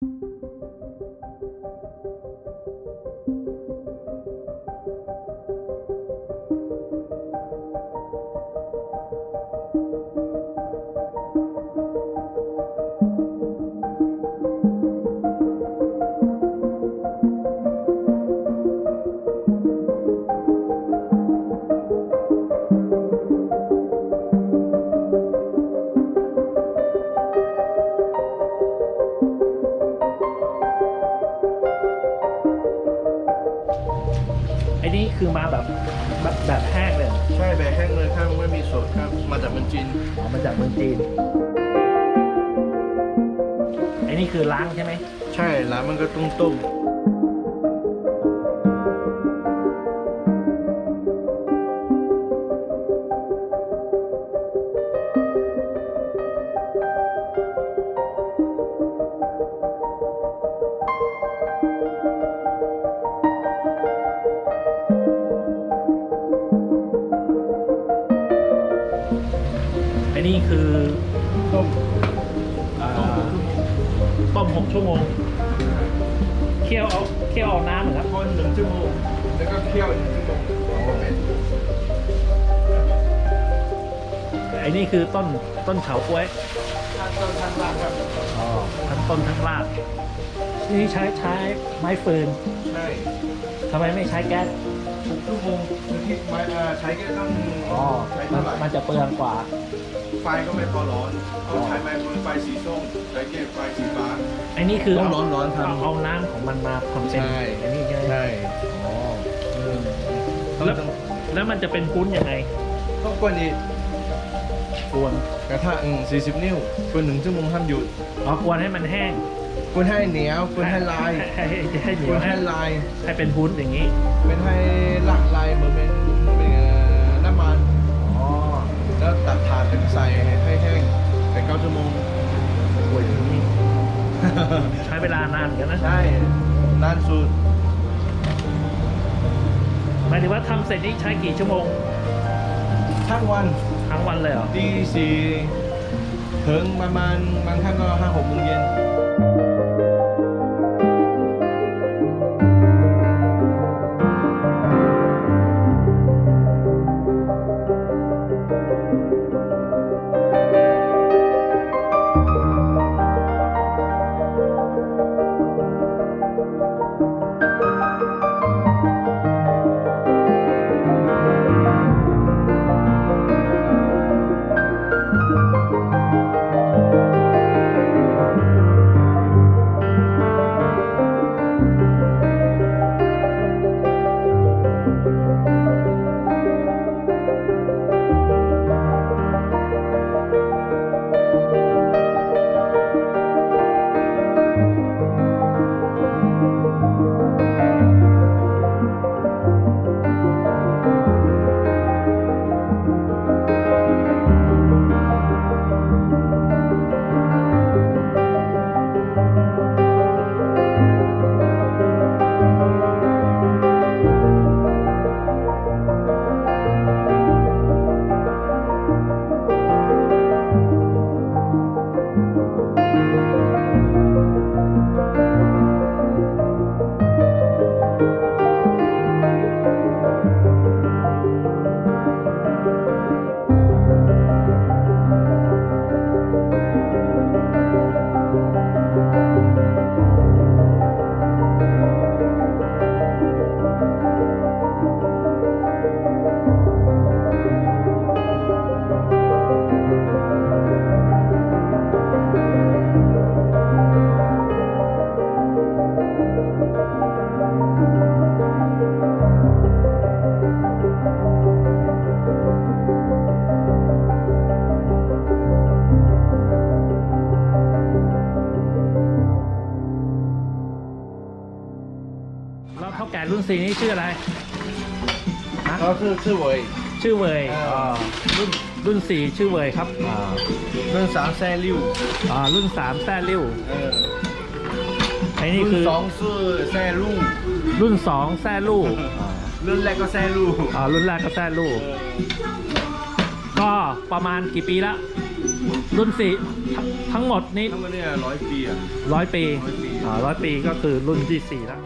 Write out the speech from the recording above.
ไอ้นี่คือมาแบบแห้งเลย ใช่แบบแห้งเลยครับไม่มีสดครับมาจากเมืองจีน อ๋อมาจากเมืองจีนไอ้นี่คือล้างใช่ไหม ใช่แล้วมันก็ต้องต้มไอ้นี่คือ ต้ม ต้ม6 ชั่วโมงเคี่ยวเอาน้ำเหรอครับ คน1 ชั่วโมงแล้วก็เคี่ยว1 ชั่วโมงก็เป็น ไอ้นี่คือต้นเฉาก๊วย ต้นท่านล่างครับ อ๋อทั้งต้นทั้งรากนี่ใช้ไม้ฟืน ใช่ ทำไมไม่ใช้แก๊ส 6 ชั่วโมงที่มาใช้แค่ต้อง อ๋อ ใช้เท่าไหร่ มันจะเปลืองกว่า ไฟก็ไม่พอร้อนต้องใช้ไฟสีส้มใช้แค่ไฟสีฟ้า ไอ้นี่คือ ต้องร้อนๆครับ เอาน้ำของมันมาทำเป็น ใช่ ไอ้นี่ใช่ไหม ใช่ อ๋อ แล้ว แล้วมันจะเป็นพุ้นยังไง ต้องกวนอีก กวน กระทะ40 นิ้วกวน1 ชั่วโมงห้ามหยุด อ๋อกวนให้มันแห้ง กวนให้เหนียวกวนให้ลาย ให้เหนี ก ยว วนให้ลาย ให้เป็นพุ้นอย่างนี้ เป็นให้หลักลายเหมือนเป็นน้ำมัน อ๋อ แล้วตัดถาดแล้วก็ใส่ให้แห้งแต่9 ชั่วโมง กวนอย่างนี้ ใช้เวลานานเหมือนกันนะ ใช่นานสุด หมายถึงว่าทำเสร็จนี่ใช้กี่ชั่วโมง ทั้งวัน ทั้งวันเลยเหรอ ตี4ถึงประมาณบางครั้งก็5-6 โมงเย็น แล้วเท่าแก่รุ่น 4 นี่ชื่ออะไรฮะ ก็คือเวย ชื่อเวย รุ่น 4 ชื่อเวยครับ เรื่อง3แซ่ริ้ว รุ่น 3 แซ่ริ้ว เออ ไอ้นี่คือ รุ่น2ชื่อแซ่ลู่ รุ่น 2 แซ่ลู่ รุ่นแรกก็แซ่ลู่ รุ่นแรกก็แซ่ลู่ ก็ประมาณกี่ปีละ ร รุ่นสี่ทั้งหมดนี้ ทั้งหมดเนี่ย100 ปีอ่ะ 100 ปี 100 ปี 100 ปีก็คือรุ่นที่ 4 แล้ว